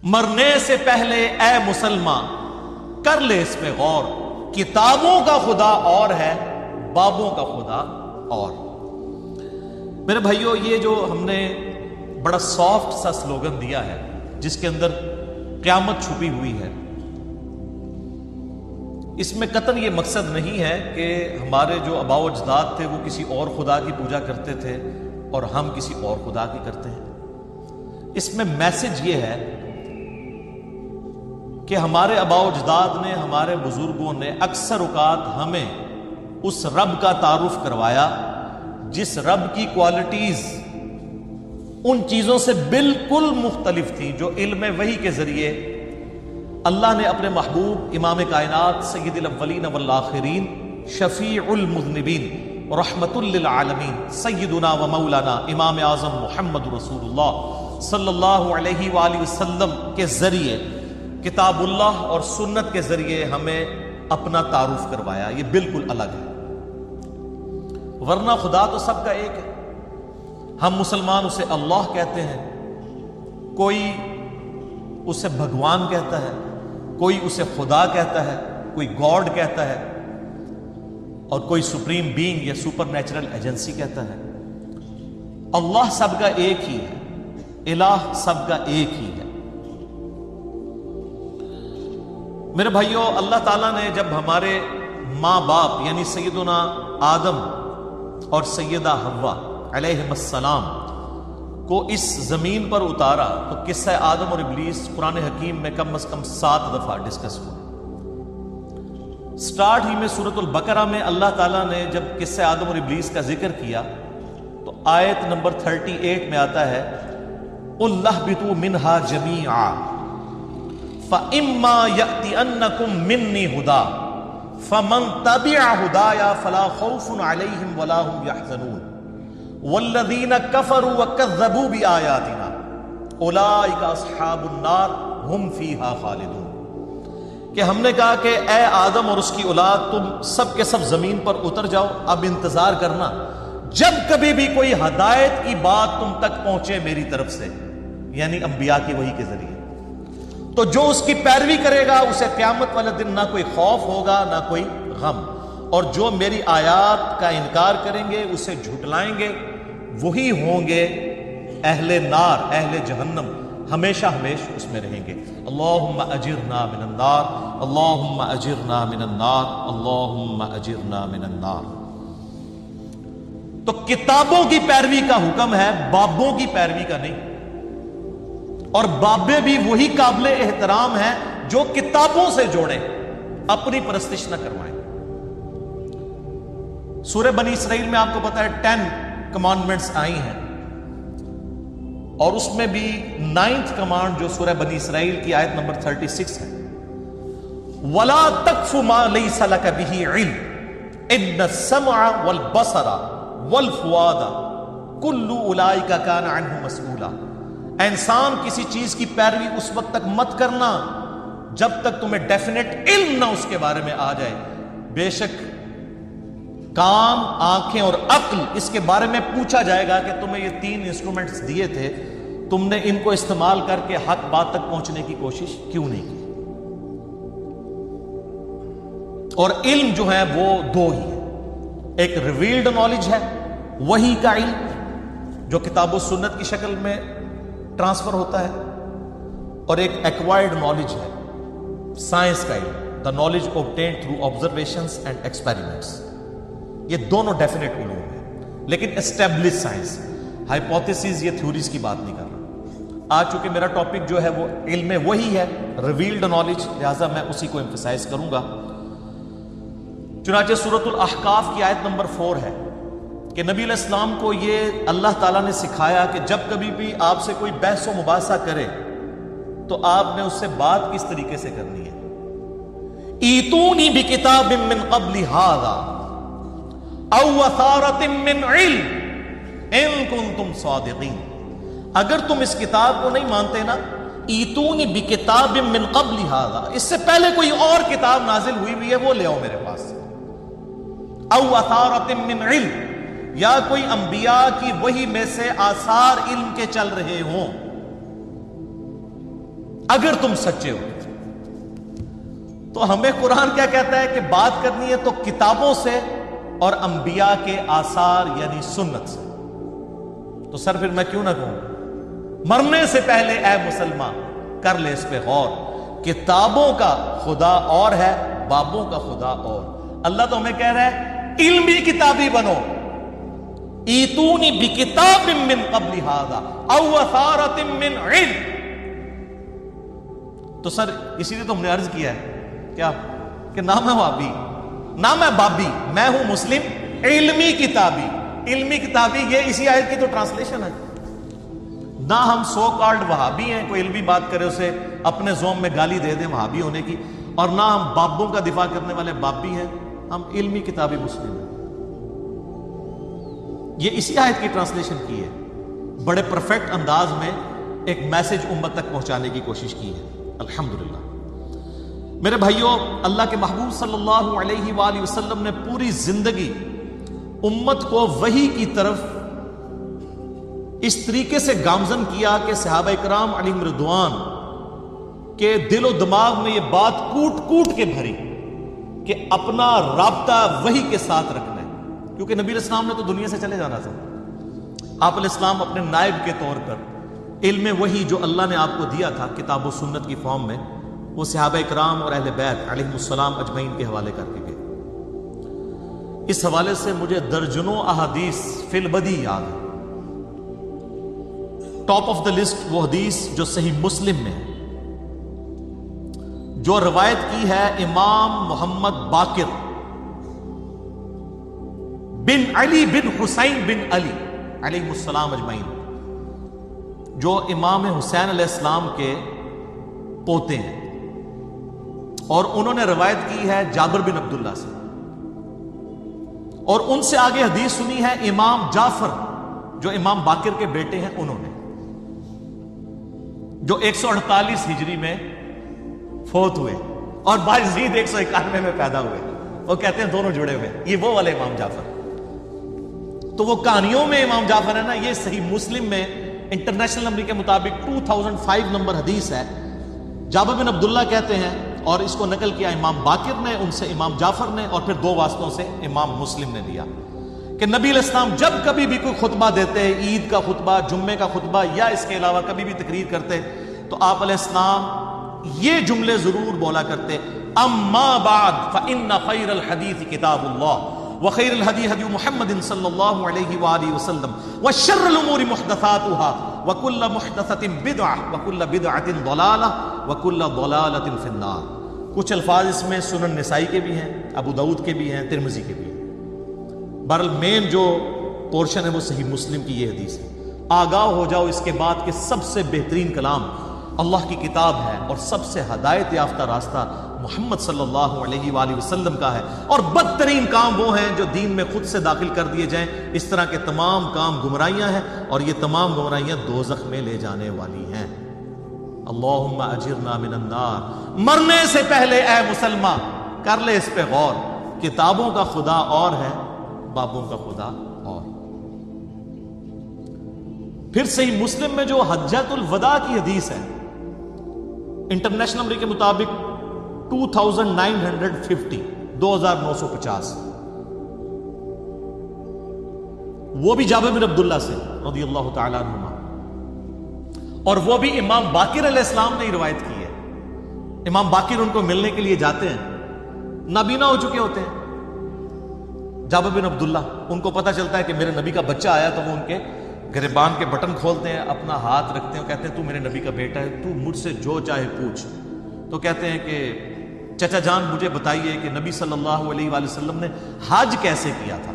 مرنے سے پہلے اے مسلمان کر لے اس پہ غور، کتابوں کا خدا اور ہے، بابوں کا خدا اور۔ میرے بھائیوں، یہ جو ہم نے بڑا سافٹ سا سلوگن دیا ہے جس کے اندر قیامت چھپی ہوئی ہے، اس میں قطعاً یہ مقصد نہیں ہے کہ ہمارے جو آباء و اجداد تھے وہ کسی اور خدا کی پوجا کرتے تھے اور ہم کسی اور خدا کی کرتے ہیں۔ اس میں میسج یہ ہے کہ ہمارے آباء و اجداد نے، ہمارے بزرگوں نے اکثر اوقات ہمیں اس رب کا تعارف کروایا جس رب کی کوالٹیز ان چیزوں سے بالکل مختلف تھیں جو علم وحی کے ذریعے اللہ نے اپنے محبوب امام کائنات سید الاولین والآخرین شفیع المذنبین رحمت للعالمین سیدنا و مولانا امام اعظم محمد رسول اللہ صلی اللہ علیہ وآلہ وسلم کے ذریعے، کتاب اللہ اور سنت کے ذریعے ہمیں اپنا تعارف کروایا۔ یہ بالکل الگ ہے، ورنہ خدا تو سب کا ایک ہے۔ ہم مسلمان اسے اللہ کہتے ہیں، کوئی اسے بھگوان کہتا ہے، کوئی اسے خدا کہتا ہے، کوئی گاڈ کہتا ہے، اور کوئی سپریم بینگ یا سپر نیچرل ایجنسی کہتا ہے۔ اللہ سب کا ایک ہی ہے، الہ سب کا ایک ہی ہے۔ میرے بھائیوں، اللہ تعالیٰ نے جب ہمارے ماں باپ یعنی سیدنا آدم اور سیدہ حوا علیہم السلام کو اس زمین پر اتارا تو قصہ آدم اور ابلیس قرآن حکیم میں کم از کم 7 دفعہ ڈسکس ہوا۔ سٹارٹ ہی میں سورۃ البقرہ میں اللہ تعالیٰ نے جب قصہ آدم اور ابلیس کا ذکر کیا تو آیت نمبر 38 میں آتا ہے قُلْ اهْبِطُوا مِنْهَا جَمِيعًا فَإِمَّا يَأْتِيَنَّكُم مِّنِّي هُدًى فَمَن تَبِعَ هُدَايَ فَلَا خَوْفٌ عَلَيْهِمْ وَلَا هُمْ يَحْزَنُونَ وَالَّذِينَ كَفَرُوا وَكَذَّبُوا بِآيَاتِنَا أُولَٰئِكَ أَصْحَابُ النَّارِ هُمْ فِيهَا خَالِدُونَ۔ کہ ہم نے کہا کہ اے آدم اور اس کی اولاد، تم سب کے سب زمین پر اتر جاؤ، اب انتظار کرنا جب کبھی بھی کوئی ہدایت کی بات تم تک پہنچے میری طرف سے، یعنی انبیاء کی وحی کے ذریعے، تو جو اس کی پیروی کرے گا اسے قیامت والے دن نہ کوئی خوف ہوگا نہ کوئی غم، اور جو میری آیات کا انکار کریں گے، اسے جھٹلائیں گے، وہی ہوں گے اہل نار، اہل جہنم، ہمیشہ ہمیش اس میں رہیں گے۔ اللہم اجرنا من النار، اللہم اجرنا من النار، اللہم اجرنا من النار۔ تو کتابوں کی پیروی کا حکم ہے، بابوں کی پیروی کا نہیں، اور بابے بھی وہی قابل احترام ہیں جو کتابوں سے جوڑیں، اپنی پرستش نہ کروائیں۔ سورہ بنی اسرائیل میں آپ کو پتا ہے 10 کمانڈمنٹس آئی ہیں، اور اس میں بھی 9th کمانڈ جو سورہ بنی اسرائیل کی آیت نمبر 36 ہے، وَلَا تَقْفُ مَا لَيْسَ لَكَ بِهِ عِلْمٌ إِنَّ السَّمْعَ وَالْبَصَرَ وَالْفُؤَادَ كُلُّ أُولَٰئِكَ كَانَ عَنْهُ مَسْئُولًا۔ انسان کسی چیز کی پیروی اس وقت تک مت کرنا جب تک تمہیں ڈیفینیٹ علم نہ اس کے بارے میں آ جائے، بے شک کان، آنکھیں اور عقل اس کے بارے میں پوچھا جائے گا کہ تمہیں یہ 3 انسٹرومنٹس دیے تھے، تم نے ان کو استعمال کر کے حق بات تک پہنچنے کی کوشش کیوں نہیں کی؟ اور علم جو ہے وہ 2 ہی ہے، ایک ریویلڈ نالج ہے، وحی کا علم جو کتاب و سنت کی شکل میں ٹرانسفر ہوتا ہے، اور ایک ایکوائرڈ نالج ہے، سائنس کا علم، the knowledge obtained through observations and experiments۔ یہ دونوں ڈیفینیٹ علوم ہیں، لیکن اسٹیبلش سائنس، ہائپوتھیسز یہ تھیوریز کی بات نہیں کر رہا۔ آج چونکہ میرا ٹاپک جو ہے وہ علم وحی ہے، ریویلڈ نالج، لہٰذا میں اسی کو ایمفسائز کروں گا۔ چنانچہ سورۃ الاحقاف کی آیت نمبر 4 ہے کہ نبی علیہ السلام کو یہ اللہ تعالیٰ نے سکھایا کہ جب کبھی بھی آپ سے کوئی بحث و مباحثہ کرے تو آپ نے اس سے بات کس طریقے سے کرنی ہے۔ ایتونی بکتاب من قبل ھذا او اثارۃ من علم ان کنتم صادقین۔ اگر تم اس کتاب کو نہیں مانتے نا، ایتونی بکتاب من قبل ھذا، اس سے پہلے کوئی اور کتاب نازل ہوئی ہے وہ لے آؤ میرے پاس، او اثارۃ من علم، یا کوئی انبیاء کی وحی میں سے آثار علم کے چل رہے ہوں۔ اگر تم سچے ہو. تو ہمیں قرآن کیا کہتا ہے کہ بات کرنی ہے تو کتابوں سے اور انبیاء کے آثار یعنی سنت سے. تو سر پھر میں کیوں نہ کہوں مرنے سے پہلے اے مسلمان کر لے اس پہ غور. کتابوں کا خدا اور ہے، بابوں کا خدا اور. اللہ تو ہمیں کہہ رہا ہے علمی کتابی بنو. ایتونی بکتاب من قبل ھذا او اثارۃ من علم. تو سر اسی لیے تو ہم نے عرض کیا ہے کیا کہ نہ میں وہابی نہ میں بابی، میں ہوں مسلم علمی کتابی. علمی کتابی یہ اسی آیت کی تو ٹرانسلیشن ہے. نہ ہم سو کالڈ وہابی ہیں، کوئی علمی بات کرے اسے اپنے زوم میں گالی دے دیں وہابی ہونے کی، اور نہ ہم بابوں کا دفاع کرنے والے بابی ہیں. ہم علمی کتابی مسلم ہیں. یہ اسی آیت کی ٹرانسلیشن کی ہے، بڑے پرفیکٹ انداز میں ایک میسج امت تک پہنچانے کی کوشش کی ہے. الحمدللہ. میرے بھائیوں، اللہ کے محبوب صلی اللہ علیہ وآلہ وسلم نے پوری زندگی امت کو وحی کی طرف اس طریقے سے گامزن کیا کہ صحابہ کرام علیہم رضوان کے دل و دماغ میں یہ بات کوٹ کوٹ کے بھری کہ اپنا رابطہ وحی کے ساتھ رکھنا ہے. کیونکہ نبی علیہ السلام نے تو دنیا سے چلے جانا تھا. آپ علیہ السلام اپنے نائب کے طور پر علم وحی جو اللہ نے آپ کو دیا تھا کتاب و سنت کی فارم میں، وہ صحابہ کرام اور اہل بیت علیہم السلام اجمعین کے حوالے کر کے گئے. اس حوالے سے مجھے درجنوں احادیث فی البدی یاد ہے. ٹاپ آف دا لسٹ وہ حدیث جو صحیح مسلم میں ہے، جو روایت کی ہے امام محمد باقر بن علی بن حسین بن علی علیہ السلام اجمعین، جو امام حسین علیہ السلام کے پوتے ہیں. اور انہوں نے روایت کی ہے جابر بن عبداللہ سے، اور ان سے آگے حدیث سنی ہے امام جعفر جو امام باقر کے بیٹے ہیں، انہوں نے، جو 148 ہجری میں فوت ہوئے اور باجزید 191 میں پیدا ہوئے. وہ کہتے ہیں دونوں جڑے ہوئے، یہ وہ والے امام جعفر. تو وہ کہانیوں میں امام جعفر ہے نا، یہ صحیح مسلم میں انٹرنیشنل نمبر کے مطابق 2005 نمبر حدیث ہے. جابر بن عبداللہ کہتے ہیں، اور اس کو نقل کیا امام باقر نے، ان سے امام جعفر نے، اور پھر دو واسطوں سے امام مسلم نے دیا، کہ نبی علیہ السلام جب کبھی بھی کوئی خطبہ دیتے، عید کا خطبہ، جمعے کا خطبہ، یا اس کے علاوہ کبھی بھی تقریر کرتے، تو آپ علیہ السلام یہ جملے ضرور بولا کرتے: اما بعد فإن خیر الحدیث کتاب اللہ وخیر الہدی ہدی محمد صلی اللہ علیہ وآلہ وسلم وشر الامور محدثاتها وکل محدثۃ بدعہ وکل بدعۃ ضلالہ وکل ضلالۃ فی النار. کچھ الفاظ اس میں سنن نسائی کے بھی ہیں، ابو داؤد کے بھی ہیں، ترمذی کے بھی ہیں. بہرحال مین جو پورشن ہے وہ صحیح مسلم کی یہ حدیث ہے. آگاہ ہو جاؤ اس کے بعد کہ سب سے بہترین کلام اللہ کی کتاب ہے، اور سب سے ہدایت یافتہ راستہ محمد صلی اللہ علیہ وآلہ وسلم کا ہے، اور بدترین کام وہ ہیں جو دین میں خود سے داخل کر دیے جائیں. اس طرح کے تمام کام گمراہیاں ہیں، اور یہ تمام گمراہیاں دوزخ میں لے جانے والی ہیں. اللہم اجرنا من النار. مرنے سے پہلے اے مسلمان کر لے اس پہ غور. کتابوں کا خدا اور ہے، بابوں کا خدا اور. پھر صحیح مسلم میں جو حجۃ الوداع کی حدیث ہے، انٹرنیشنل نمبر کے مطابق 2950 2950، وہ بھی جابر بن عبداللہ سے رضی اللہ تعالیٰ عنہما، اور وہ بھی امام باقر علیہ السلام نے روایت کی ہے. امام باقر ان کو ملنے کے لیے جاتے ہیں، نابینا ہو چکے ہوتے ہیں. جابر بن عبداللہ، ان کو پتہ چلتا ہے کہ میرے نبی کا بچہ آیا، تو وہ ان کے گریبان کے بٹن کھولتے ہیں، اپنا ہاتھ رکھتے ہیں، کہتے ہیں تو میرے نبی کا بیٹا ہے، تو مجھ سے جو چاہے پوچھ. تو کہتے ہیں کہ چچا جان مجھے بتائیے کہ نبی صلی اللہ علیہ وآلہ وسلم نے حج کیسے کیا تھا.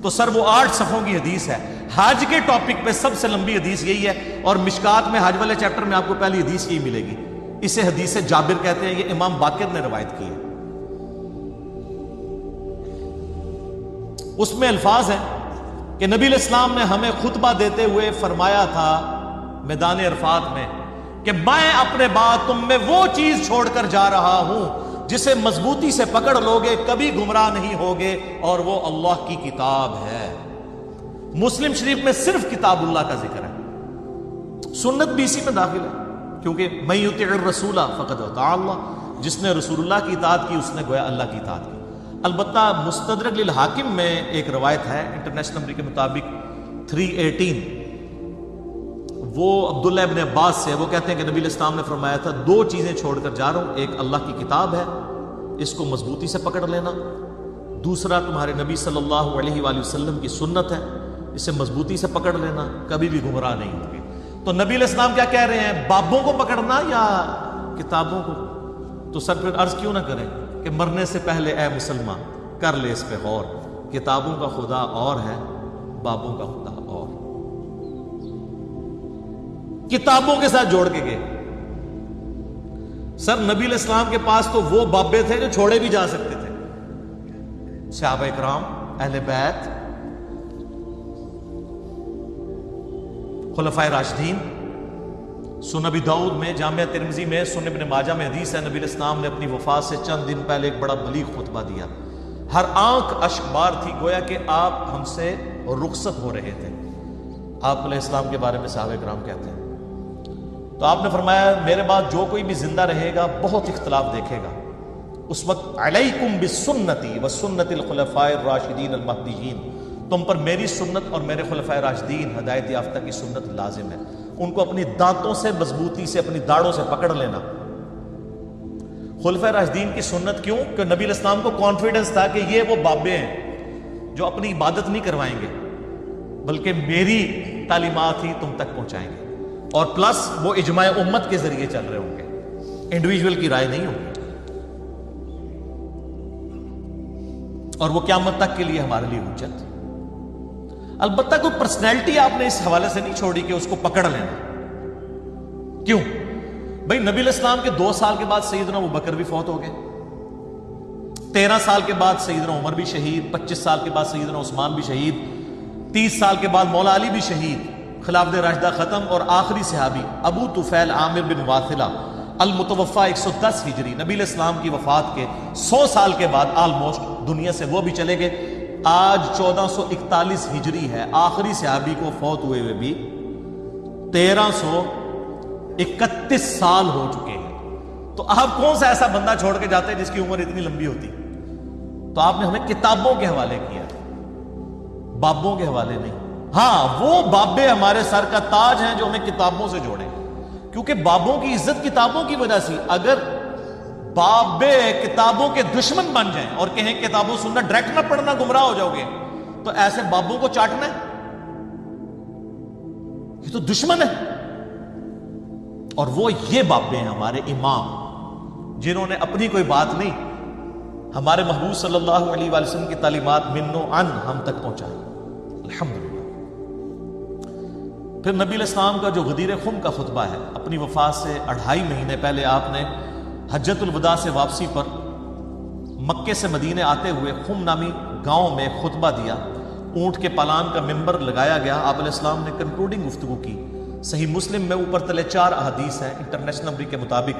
تو سر وہ 8 صفحوں کی حدیث ہے. حج کے ٹاپک پہ سب سے لمبی حدیث یہی ہے، اور مشکات میں حج والے چیپٹر میں آپ کو پہلی حدیث یہی ملے گی. اسے حدیث جابر کہتے ہیں، یہ امام باقر نے روایت کی ہے. اس میں الفاظ ہیں کہ نبی علیہ السلام نے ہمیں خطبہ دیتے ہوئے فرمایا تھا میدان عرفات میں کہ میں اپنے بعد تم میں وہ چیز چھوڑ کر جا رہا ہوں جسے مضبوطی سے پکڑ لوگے کبھی گمراہ نہیں ہوگے، اور وہ اللہ کی کتاب ہے. مسلم شریف میں صرف کتاب اللہ کا ذکر ہے، سنت بھی اسی میں داخل ہے. کیونکہ من یطع الرسول فقد اطاع اللہ، جس نے رسول اللہ کی اطاعت کی اس نے گویا اللہ کی اطاعت کی۔ البتہ مستدرک للحاکم میں ایک روایت ہے انٹرنیشنل نمبر کے مطابق 318، وہ عبداللہ ابن عباس سے، وہ کہتے ہیں کہ نبی علیہ السلام نے فرمایا تھا 2 چیزیں چھوڑ کر جا رہا ہوں، ایک اللہ کی کتاب ہے، اس کو مضبوطی سے پکڑ لینا، دوسرا تمہارے نبی صلی اللہ علیہ وآلہ وسلم کی سنت ہے، اسے مضبوطی سے پکڑ لینا، کبھی بھی گمراہ نہیں ہوگی۔ تو نبی علیہ السلام کیا کہہ رہے ہیں، بابوں کو پکڑنا یا کتابوں کو؟ تو سر پھر عرض کیوں نہ کریں کہ مرنے سے پہلے اے مسلمان کر لے اس پہ غور، کتابوں کا خدا اور ہے، بابوں کا خدا اور۔ کتابوں کے ساتھ جوڑ کے گئے سر، نبی علیہ السلام کے پاس تو وہ بابے تھے جو چھوڑے بھی جا سکتے تھے، صحابہ اکرام، اہل بیت، خلفائے راشدین۔ سنن ابی داؤد میں، جامعہ ترمذی میں، سنن ابن ماجہ میں حدیث ہے، نبی علیہ السلام نے اپنی وفات سے چند دن پہلے ایک بڑا بلیغ خطبہ دیا، ہر آنکھ اشک بار تھی، گویا کہ آپ ہم سے رخصت ہو رہے تھے۔ آپ علیہ السلام کے بارے میں صحابہ کرام کہتے ہیں، تو آپ نے فرمایا میرے بعد جو کوئی بھی زندہ رہے گا بہت اختلاف دیکھے گا، اس وقت علیکم بسنتی وسنت الخلفاء الراشدین المہدیین، تم پر میری سنت اور میرے خلفائے راشدین ہدایت یافتہ کی سنت لازم ہے، ان کو اپنی دانتوں سے مضبوطی سے، اپنی داڑھوں سے پکڑ لینا۔ خلفائے راشدین کی سنت کیوں؟ کہ نبی علیہ السلام کو کانفیڈنس تھا کہ یہ وہ بابے ہیں جو اپنی عبادت نہیں کروائیں گے بلکہ میری تعلیمات ہی تم تک پہنچائیں گے، اور پلس وہ اجماع امت کے ذریعے چل رہے ہوں گے، انڈیویجول کی رائے نہیں ہوگی، اور وہ قیامت تک کے لیے ہمارے لیے حجت۔ البتہ کوئی پرسنالٹی آپ نے اس حوالے سے نہیں چھوڑی کہ اس کو پکڑ لینا۔ کیوں بھائی؟ نبی علیہ السلام کے 2 سال کے بعد سیدنا ابوبکر بھی فوت ہو گئے، 13 سال کے بعد سیدنا عمر بھی شہید، 25 سال کے بعد سیدنا عثمان بھی شہید، 30 سال کے بعد مولا علی بھی شہید، خلافت راشدہ ختم، اور آخری صحابی ابو طفیل عامر بن واثلہ المتوفا 110 ہجری، نبی علیہ السلام کی وفات کے 100 سال کے بعد آلموسٹ دنیا سے وہ بھی چلے گئے۔ آج 1441 ہجری ہے، آخری صحابی کو فوت ہوئے بھی 1331 سال ہو چکے ہیں۔ تو آپ کون سا ایسا بندہ چھوڑ کے جاتے ہیں جس کی عمر اتنی لمبی ہوتی؟ تو آپ نے ہمیں کتابوں کے حوالے کیا، بابوں کے حوالے نہیں۔ ہاں، وہ بابے ہمارے سر کا تاج ہیں جو ہمیں کتابوں سے جوڑیں، کیونکہ بابوں کی عزت کتابوں کی وجہ سے۔ اگر بابے کتابوں کے دشمن بن جائیں اور کہیں کتابوں سننا ڈائریکٹ نہ پڑھنا گمراہ ہو جاؤ گے، تو ایسے بابوں کو چاٹنا ہے، یہ تو دشمن ہے۔ اور وہ یہ بابے ہیں ہمارے امام، جنہوں نے اپنی کوئی بات نہیں، ہمارے محبوب صلی اللہ علیہ وآلہ وسلم کی تعلیمات من و عن ہم تک پہنچائی، الحمدللہ۔ پھر نبی علیہ السلام کا جو غدیر خم کا خطبہ ہے، اپنی وفات سے 2.5 مہینے پہلے آپ نے حجۃ الوداع سے واپسی پر مکے سے مدینے آتے ہوئے خم نامی گاؤں میں خطبہ دیا، اونٹ کے پالان کا ممبر لگایا گیا، آپ علیہ السلام نے کنکلوڈنگ گفتگو کی۔ صحیح مسلم میں اوپر تلے 4 احادیث ہیں انٹرنیشنل نمبر کے مطابق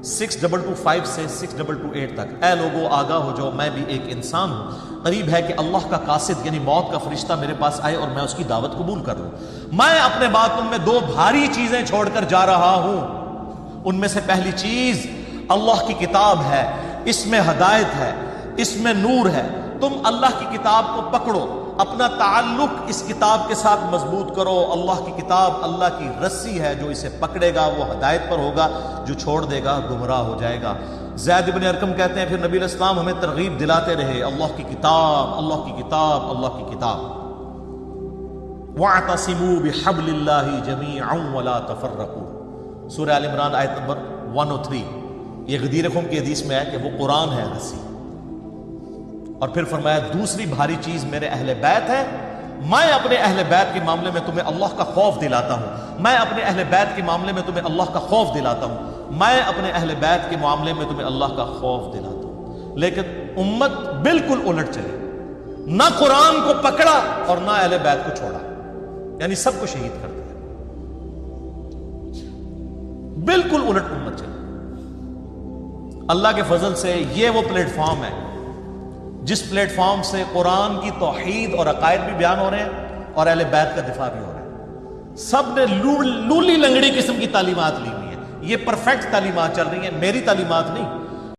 6225 سے 6228 تک۔ اے لوگو آگاہ ہو جاؤ، میں بھی ایک انسان ہوں، قریب ہے کہ اللہ کا قاصد یعنی موت کا فرشتہ میرے پاس آئے اور میں اس کی دعوت قبول کر لوں۔ میں اپنے بعد تم میں 2 بھاری چیزیں چھوڑ کر جا رہا ہوں، ان میں سے پہلی چیز اللہ کی کتاب ہے، اس میں ہدایت ہے، اس میں نور ہے، تم اللہ کی کتاب کو پکڑو، اپنا تعلق اس کتاب کے ساتھ مضبوط کرو۔ اللہ کی کتاب اللہ کی رسی ہے، جو اسے پکڑے گا وہ ہدایت پر ہوگا، جو چھوڑ دے گا گمراہ ہو جائے گا۔ زید بن ارقم کہتے ہیں پھر نبی علیہ السلام ہمیں ترغیب دلاتے رہے، اللہ کی کتاب، اللہ کی کتاب، اللہ کی کتاب۔ وَاعْتَصِمُوا بِحَبْلِ اللَّهِ جَمِيعًا وَلَا تَفَرَّقُوا، سورہ آل عمران آیت نمبر 103۔ یہ غدیر خم کی حدیث میں ہے کہ وہ قرآن ہے رسی۔ اور پھر فرمایا دوسری بھاری چیز میرے اہل بیت ہے، میں اپنے اہل بیت کے معاملے میں تمہیں اللہ کا خوف دلاتا ہوں، میں اپنے اہل بیت کے معاملے میں تمہیں اللہ کا خوف دلاتا ہوں، میں اپنے اہل بیت کے معاملے میں تمہیں اللہ کا خوف دلاتا ہوں۔ لیکن امت بالکل الٹ چلی، نہ قرآن کو پکڑا اور نہ اہل بیت کو چھوڑا، یعنی سب کو شہید کر دیا، بالکل الٹ امت چلی۔ اللہ کے فضل سے یہ وہ پلیٹ فارم ہے جس پلیٹ فارم سے قرآن کی توحید اور عقائد بھی بیان ہو رہے ہیں اور اہل بیت کا دفاع بھی ہو رہا ہے۔ سب نے لولی لنگڑی قسم کی تعلیمات لی ہوئی ہیں، یہ پرفیکٹ تعلیمات چل رہی ہیں، میری تعلیمات نہیں.